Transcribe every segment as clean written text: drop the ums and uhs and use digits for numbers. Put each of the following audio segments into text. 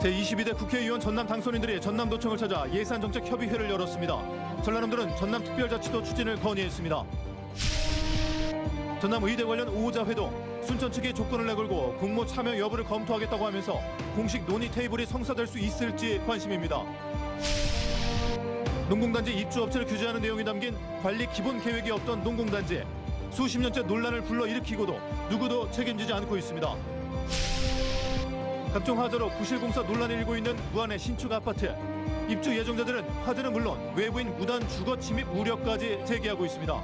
제22대 국회의원 전남 당선인들이 전남도청을 찾아 예산정책협의회를 열었습니다. 전라남도는 전남특별자치도 추진을 건의했습니다. 전남의대 관련 5자 회동, 순천 측이 조건을 내걸고 공모 참여 여부를 검토하겠다고 하면서 공식 논의 테이블이 성사될 수 있을지 관심입니다. 농공단지 입주업체를 규제하는 내용이 담긴 관리 기본 계획이 없던 농공단지, 수십 년째 논란을 불러일으키고도 누구도 책임지지 않고 있습니다. 각종 하자로 부실공사 논란이 일고 있는 무안의 신축 아파트. 입주 예정자들은 화재는 물론 외부인 무단 주거 침입 우려까지 제기하고 있습니다.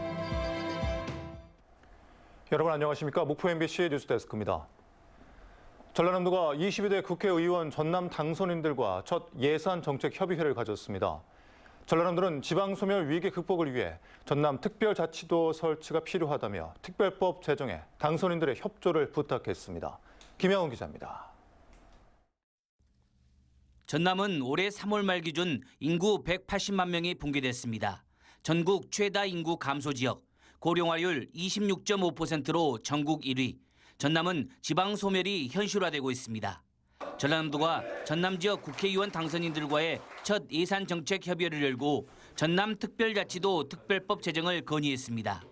여러분 안녕하십니까? 목포 MBC 뉴스데스크입니다. 전라남도가 22대 국회의원 전남 당선인들과 첫 예산정책협의회를 가졌습니다. 전라남도는 지방소멸 위기 극복을 위해 전남 특별자치도 설치가 필요하다며 특별법 제정에 당선인들의 협조를 부탁했습니다. 김양훈 기자입니다. 전남은 올해 3월 말 기준 인구 180만 명이 붕괴됐습니다. 전국 최다 인구 감소 지역, 고령화율 26.5%로 전국 1위. 전남은 지방 소멸이 현실화되고 있습니다. 전라남도가 전남 지역 국회의원 당선인들과의 첫 예산정책 협의회를 열고 전남 특별자치도 특별법 제정을 건의했습니다.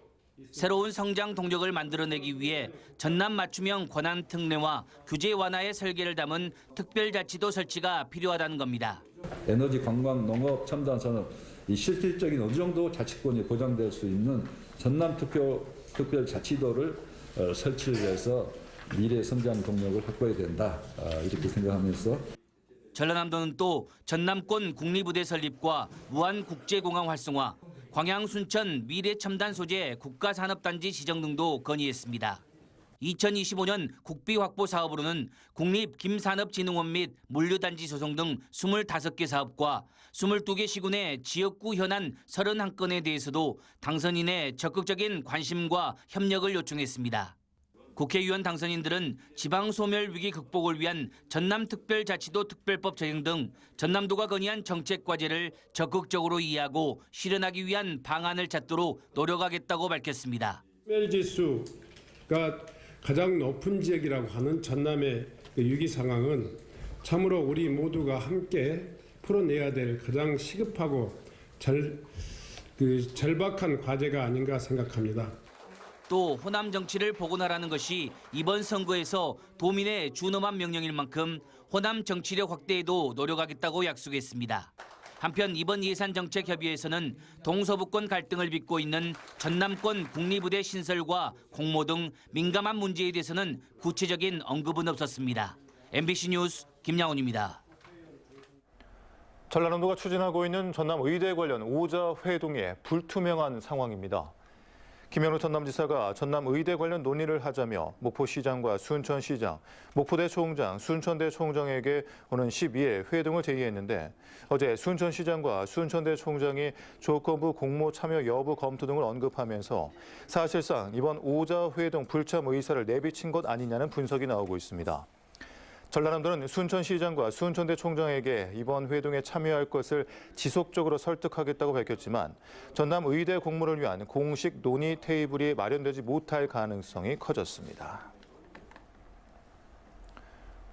새로운 성장 동력을 만들어내기 위해 전남 맞춤형 권한 특례와 규제 완화의 설계를 담은 특별자치도 설치가 필요하다는 겁니다. 에너지, 관광, 농업, 첨단 산업, 이 실질적인 어느 정도 자치권이 보장될 수 있는 전남 특별자치도를 설치를 해서 미래 성장 동력을 확보해야 된다, 이렇게 생각하면서 전라남도는 또 전남권 국립의대 설립과 무안국제공항 활성화, 광양 순천 미래첨단 소재 국가산업단지 지정 등도 건의했습니다. 2025년 국비 확보 사업으로는 국립김산업진흥원 및 물류단지 조성 등 25개 사업과 22개 시군의 지역구 현안 31건에 대해서도 당선인의 적극적인 관심과 협력을 요청했습니다. 국회의원 당선인들은 지방소멸 위기 극복을 위한 전남특별자치도 특별법 제정 등 전남도가 건의한 정책 과제를 적극적으로 이해하고 실현하기 위한 방안을 찾도록 노력하겠다고 밝혔습니다. 소멸지수가 가장 높은 지역이라고 하는 전남의 위기 상황은 참으로 우리 모두가 함께 풀어내야 될 가장 시급하고 절박한 과제가 아닌가 생각합니다. 또 호남 정치를 복원하라는 것이 이번 선거에서 도민의 준엄한 명령일 만큼 호남 정치력 확대에도 노력하겠다고 약속했습니다. 한편 이번 예산정책협의회에서는 동서부권 갈등을 빚고 있는 전남권 국립의대 신설과 공모 등 민감한 문제에 대해서는 구체적인 언급은 없었습니다. MBC 뉴스 김양훈입니다. 전라남도가 추진하고 있는 전남의대 관련 5자 회동에 불투명한 상황입니다. 김현우 전남지사가 전남의대 관련 논의를 하자며 목포시장과 순천시장, 목포대 총장, 순천대 총장에게 오는 12일 회동을 제의했는데 어제 순천시장과 순천대 총장이 조건부 공모 참여 여부 검토 등을 언급하면서 사실상 이번 5자 회동 불참 의사를 내비친 것 아니냐는 분석이 나오고 있습니다. 전라남도는 순천시장과 순천대 총장에게 이번 회동에 참여할 것을 지속적으로 설득하겠다고 밝혔지만 전남의대 공모를 위한 공식 논의 테이블이 마련되지 못할 가능성이 커졌습니다.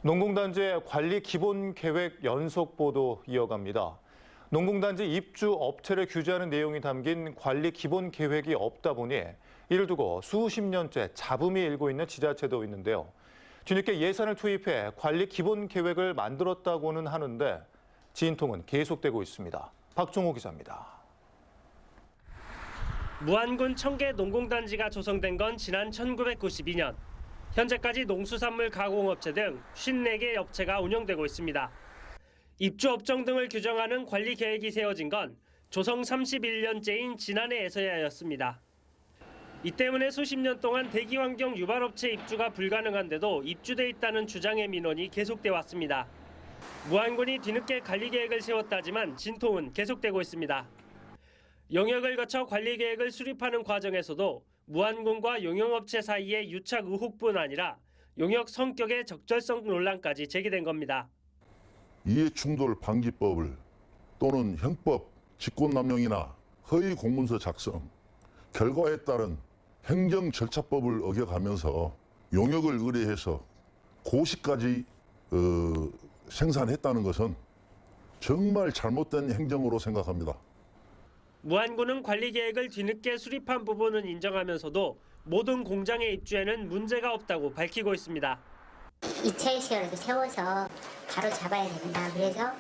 농공단지의 관리 기본 계획 연속 보도 이어갑니다. 농공단지 입주 업체를 규제하는 내용이 담긴 관리 기본 계획이 없다 보니 이를 두고 수십 년째 잡음이 일고 있는 지자체도 있는데요. 뒤늦게 예산을 투입해 관리 기본 계획을 만들었다고는 하는데 진통은 계속되고 있습니다. 박종호 기자입니다. 무안군 청계 농공단지가 조성된 건 지난 1992년. 현재까지 농수산물 가공업체 등 54개 업체가 운영되고 있습니다. 입주업종 등을 규정하는 관리 계획이 세워진 건 조성 31년째인 지난해에서야였습니다. 이 때문에 수십 년 동안 대기환경 유발업체 입주가 불가능한데도 입주돼 있다는 주장의 민원이 계속돼 왔습니다. 무안군이 뒤늦게 관리계획을 세웠다지만 진통은 계속되고 있습니다. 용역을 거쳐 관리계획을 수립하는 과정에서도 무안군과 용역업체 사이의 유착 의혹뿐 아니라 용역 성격의 적절성 논란까지 제기된 겁니다. 이해충돌 방지법을 또는 형법, 직권남용이나 허위 공문서 작성, 결과에 따른 행정 절차법을 어겨가면서 용역을 의뢰해서 고시까지 생산했다는 것은 정말 잘못된 행정으로 생각합니다. 무안군은 관리 계획을 뒤늦게 수립한 부분은 인정하면서도 모든 공장의 입주에는 문제가 없다고 밝히고 있습니다. 이차의 시간을 세워서 바로 잡아야 된다. 그래서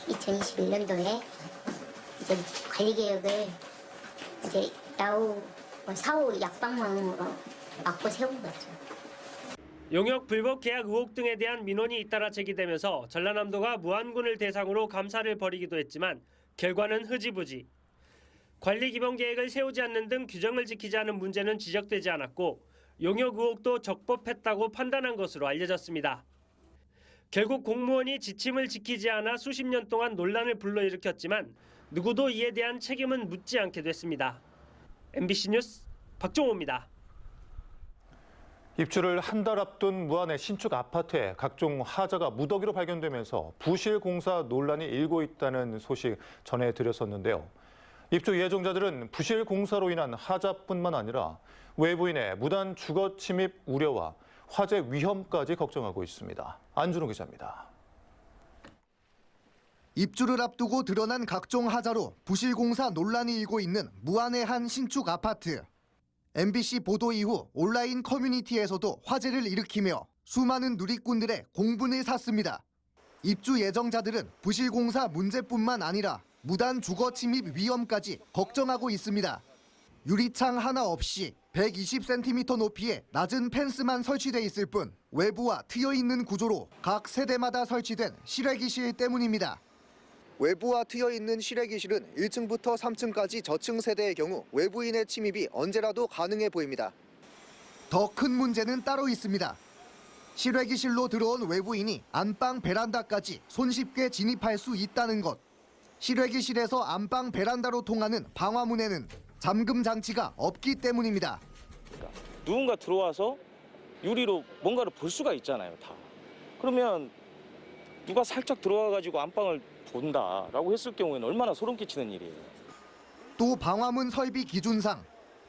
2021년도에 이제 관리 계획을 이제 야후 4호 약방망으로 막고 세운 거죠. 용역 불법 계약 의혹 등에 대한 민원이 잇따라 제기되면서 전라남도가 무안군을 대상으로 감사를 벌이기도 했지만 결과는 흐지부지. 관리 기본 계획을 세우지 않는 등 규정을 지키지 않은 문제는 지적되지 않았고 용역 의혹도 적법했다고 판단한 것으로 알려졌습니다. 결국 공무원이 지침을 지키지 않아 수십 년 동안 논란을 불러일으켰지만 누구도 이에 대한 책임은 묻지 않게 됐습니다. MBC 뉴스 박종호입니다. 입주를 한 달 앞둔 무안의 신축 아파트에 각종 하자가 무더기로 발견되면서 부실 공사 논란이 일고 있다는 소식 전해드렸었는데요. 입주 예정자들은 부실 공사로 인한 하자뿐만 아니라 외부인의 무단 주거 침입 우려와 화재 위험까지 걱정하고 있습니다. 안준호 기자입니다. 입주를 앞두고 드러난 각종 하자로 부실 공사 논란이 일고 있는 무안의 한 신축 아파트. MBC 보도 이후 온라인 커뮤니티에서도 화제를 일으키며 수많은 누리꾼들의 공분을 샀습니다. 입주 예정자들은 부실 공사 문제뿐만 아니라 무단 주거 침입 위험까지 걱정하고 있습니다. 유리창 하나 없이 120cm 높이의 낮은 펜스만 설치돼 있을 뿐 외부와 트여 있는 구조로 각 세대마다 설치된 실외기실 때문입니다. 외부와 트여 있는 실외기실은 1층부터 3층까지 저층 세대의 경우 외부인의 침입이 언제라도 가능해 보입니다. 더 큰 문제는 따로 있습니다. 실외기실로 들어온 외부인이 안방 베란다까지 손쉽게 진입할 수 있다는 것. 실외기실에서 안방 베란다로 통하는 방화문에는 잠금 장치가 없기 때문입니다. 누군가 들어와서 유리로 뭔가를 볼 수가 있잖아요, 다. 그러면 누가 살짝 들어와가지고 안방을 본다라고 했을 경우에는 얼마나 소름 끼치는 일이에요. 또 방화문 설비 기준상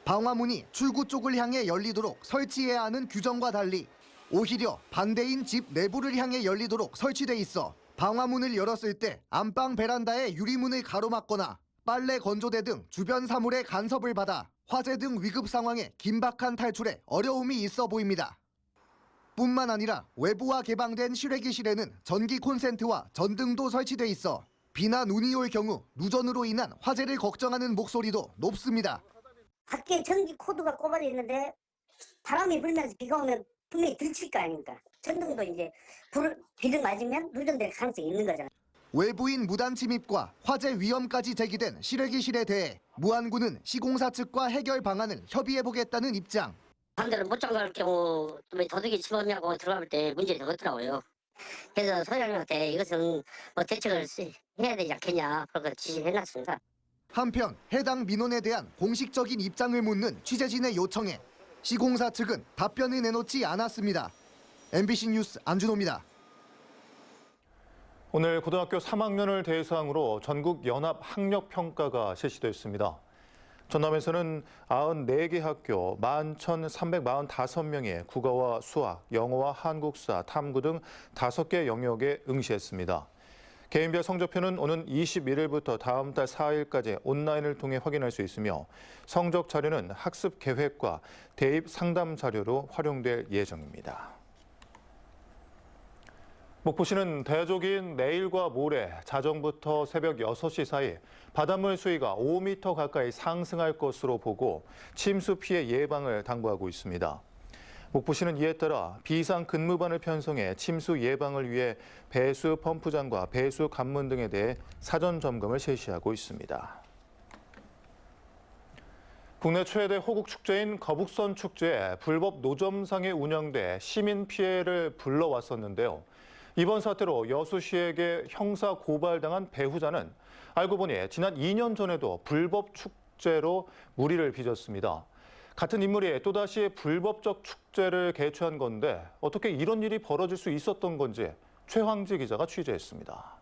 방화문이 출구 쪽을 향해 열리도록 설치해야 하는 규정과 달리 오히려 반대인 집 내부를 향해 열리도록 설치돼 있어 방화문을 열었을 때 안방 베란다의 유리문을 가로막거나 빨래 건조대 등 주변 사물의 간섭을 받아 화재 등 위급 상황에 긴박한 탈출에 어려움이 있어 보입니다. 뿐만 아니라 외부와 개방된 실외기실에는 전기 콘센트와 전등도 설치돼 있어 비나 눈이 올 경우 누전으로 인한 화재를 걱정하는 목소리도 높습니다. 밖에 전기 코드가 꼽아져 있는데 바람이 불면서 비가 오면 분명히 들칠 거 아닙니까? 전등도 이제 비를 맞으면 누전될 가능성이 있는 거잖아요. 외부인 무단 침입과 화재 위험까지 제기된 실외기실에 대해 무안군은 시공사 측과 해결 방안을 협의해보겠다는 입장. 반대로 못 잠갈 경우 도둑이 침범하고 들어갈 때 문제가 되겠더라고요. 그래서 소장님한테 이것은 뭐 대책을 해야 되지 않겠냐 그렇게 지시해놨습니다. 한편 해당 민원에 대한 공식적인 입장을 묻는 취재진의 요청에 시공사 측은 답변을 내놓지 않았습니다. MBC 뉴스 안준호입니다. 오늘 고등학교 3학년을 대상으로 전국 연합 학력 평가가 실시됐습니다. 전남에서는 94개 학교 11,345명이 국어와 수학, 영어와 한국사, 탐구 등 5개 영역에 응시했습니다. 개인별 성적표는 오는 21일부터 다음 달 4일까지 온라인을 통해 확인할 수 있으며 성적 자료는 학습 계획과 대입 상담 자료로 활용될 예정입니다. 목포시는 대조기인 내일과 모레 자정부터 새벽 6시 사이 바닷물 수위가 5m 가까이 상승할 것으로 보고 침수 피해 예방을 당부하고 있습니다. 목포시는 이에 따라 비상 근무반을 편성해 침수 예방을 위해 배수 펌프장과 배수 관문 등에 대해 사전 점검을 실시하고 있습니다. 국내 최대 호국 축제인 거북선 축제에 불법 노점상에 운영돼 시민 피해를 불러왔었는데요. 이번 사태로 여수시에게 형사 고발당한 배후자는 알고 보니 지난 2년 전에도 불법 축제로 물의를 빚었습니다. 같은 인물이 또다시 불법적 축제를 개최한 건데 어떻게 이런 일이 벌어질 수 있었던 건지 최황지 기자가 취재했습니다.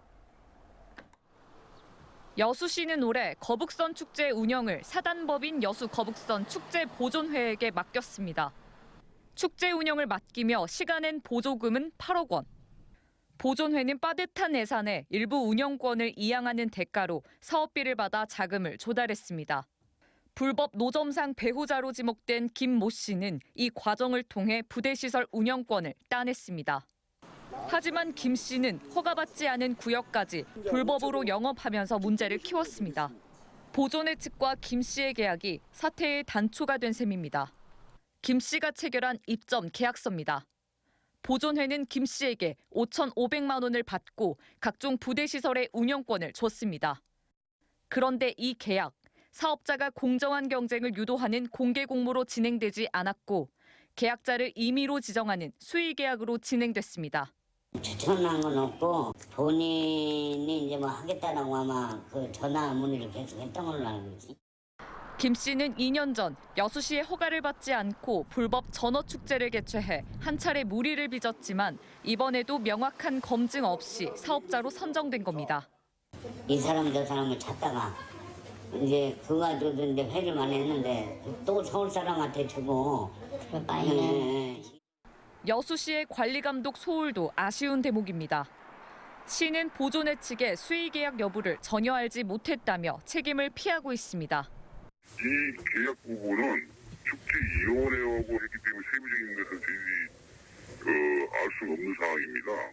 여수시는 올해 거북선 축제 운영을 사단법인 여수 거북선 축제 보존회에게 맡겼습니다. 축제 운영을 맡기며 시간낸 보조금은 8억 원. 보존회는 빠듯한 예산에 일부 운영권을 이양하는 대가로 사업비를 받아 자금을 조달했습니다. 불법 노점상 배후자로 지목된 김 모 씨는 이 과정을 통해 부대시설 운영권을 따냈습니다. 하지만 김 씨는 허가받지 않은 구역까지 불법으로 영업하면서 문제를 키웠습니다. 보존회 측과 김 씨의 계약이 사태의 단초가 된 셈입니다. 김 씨가 체결한 입점 계약서입니다. 보존회는 김 씨에게 5,500만 원을 받고 각종 부대시설의 운영권을 줬습니다. 그런데 이 계약, 사업자가 공정한 경쟁을 유도하는 공개 공모로 진행되지 않았고 계약자를 임의로 지정하는 수의 계약으로 진행됐습니다. 추천한 건 없고 본인이 이제 뭐 하겠다라고 아마 그 전화 문의를 계속 했던 걸로 알고 있지. 김 씨는 2년 전 여수시의 허가를 받지 않고 불법 전어축제를 개최해 한 차례 물의를 빚었지만 이번에도 명확한 검증 없이 사업자로 선정된 겁니다. 이 사람 저 사람을 찾다가 이제 그거 가지고 이제 회를 많이 했는데 또 서울 사람한테 주고 여수시의 관리감독 소홀도 아쉬운 대목입니다. 시는 보존회 측의 수의 계약 여부를 전혀 알지 못했다며 책임을 피하고 있습니다. 이 계약 부분은 축제위원회하고 했기 때문에 세부적인 것은 저희들이 알 수 없는 상황입니다.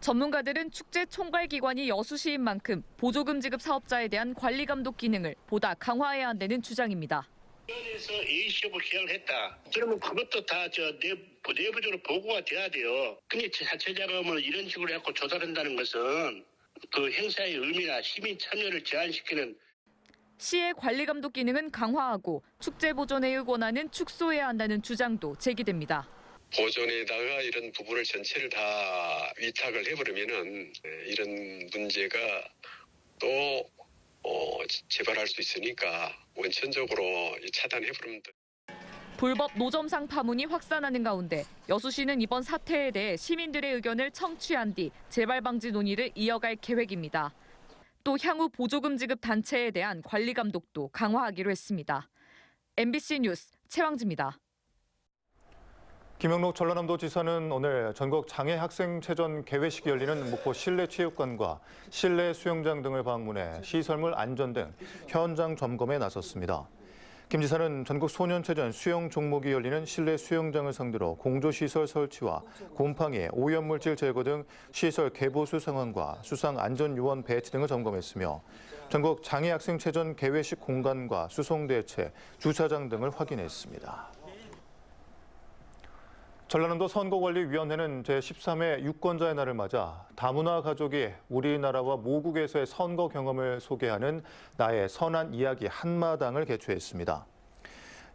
전문가들은 축제 총괄기관이 여수시인 만큼 보조금 지급 사업자에 대한 관리 감독 기능을 보다 강화해야 한다는 주장입니다. 위원회에서 A시업을 계약을 했다. 그러면 그것도 다 내부적으로 보고가 돼야 돼요. 근데 자체 자금을 이런 식으로 해갖고 조달한다는 것은 그 행사의 의미나 시민 참여를 제한시키는 시의 관리 감독 기능은 강화하고 축제 보존회의 권한은 축소해야 한다는 주장도 제기됩니다. 보존에다가 이런 부분을 전체를 다 위탁을 해버리면은 이런 문제가 또 재발할 수 있으니까 원천적으로 차단해버리면 돼. 불법 노점상 파문이 확산하는 가운데 여수시는 이번 사태에 대해 시민들의 의견을 청취한 뒤 재발 방지 논의를 이어갈 계획입니다. 또 향후 보조금 지급 단체에 대한 관리 감독도 강화하기로 했습니다. MBC 뉴스 최왕지입니다. 김영록 전라남도지사는 오늘 전국 장애학생체전 개회식이 열리는 목포 실내체육관과 실내 수영장 등을 방문해 시설물 안전 등 현장 점검에 나섰습니다. 김 지사는 전국 소년체전 수영 종목이 열리는 실내 수영장을 상대로 공조시설 설치와 곰팡이, 오염물질 제거 등 시설 개보수 상황과 수상 안전요원 배치 등을 점검했으며 전국 장애학생체전 개회식 공간과 수송대체, 주차장 등을 확인했습니다. 전라남도 선거관리위원회는 제13회 유권자의 날을 맞아 다문화 가족이 우리나라와 모국에서의 선거 경험을 소개하는 나의 선한 이야기 한마당을 개최했습니다.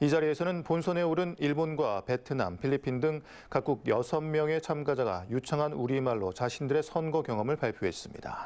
이 자리에서는 본선에 오른 일본과 베트남, 필리핀 등 각국 6명의 참가자가 유창한 우리말로 자신들의 선거 경험을 발표했습니다.